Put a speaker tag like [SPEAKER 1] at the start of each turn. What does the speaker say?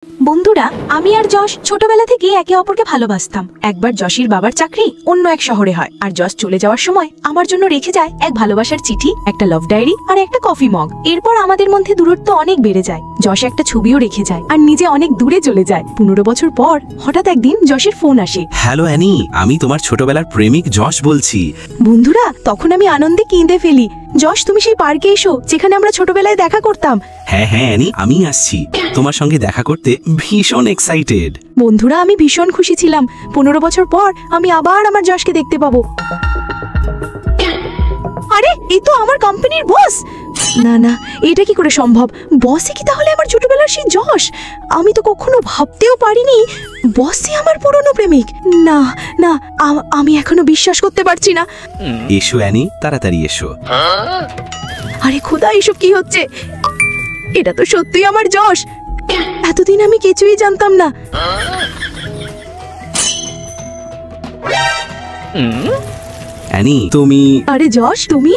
[SPEAKER 1] বন্ধুরা, আমি আর যশ ছোটবেলা থেকে একে অপরকে ভালোবাসতাম। একবার যশের বাবার চাকরি অন্য এক শহরে হয়, আর যশ চলে যাওয়ার সময় আমার জন্য রেখে যায় এক ভালোবাসার চিঠি, একটা লাভ ডায়েরি আর একটা কফি মগ। এরপর আমাদের মধ্যে দূরত্ব অনেক বেড়ে যায়। যশ একটা ছবিও রেখে যায় আর নিজে অনেক দূরে চলে যায়। 15 বছর পর হঠাৎ একদিন যশের ফোন আসে।
[SPEAKER 2] হ্যালো অ্যানি, আমি তোমার ছোটবেলার প্রেমিক যশ বলছি।
[SPEAKER 1] বন্ধুরা, তখন আমি আনন্দে কেঁদে ফেলি। যশ, তুমি সেই পার্কে এসো যেখানে আমরা ছোটবেলায় দেখা করতাম।
[SPEAKER 2] হ্যাঁ অ্যানি, আমি আসছি। তোমার সঙ্গে দেখা করতে ভীষণ এক্সাইটেড।
[SPEAKER 1] বন্ধুরা, আমি ভীষণ খুশি ছিলাম। 15 বছর পর আমি আবার আমার যশকে দেখতে পাবো। আরে, এই তো আমার কোম্পানির বস। না না, এটা কি করে সম্ভব? বসই কি তাহলে আমার ছোটবেলার সেই যশ? আমি তো কখনো ভাবতেও পারিনি বসই আমার পুরনো প্রেমিক। না না, আমি এখনো বিশ্বাস করতে পারছি না।
[SPEAKER 2] এসো অ্যানি, তাড়াতাড়ি এসো।
[SPEAKER 1] আরে খোদা, এসব কি হচ্ছে? এটা তো সত্যিই আমার যশ। এতদিন আমি কিছুই জানতাম না।
[SPEAKER 2] অ্যানি, তুমি?
[SPEAKER 1] আরে যশ, তুমি?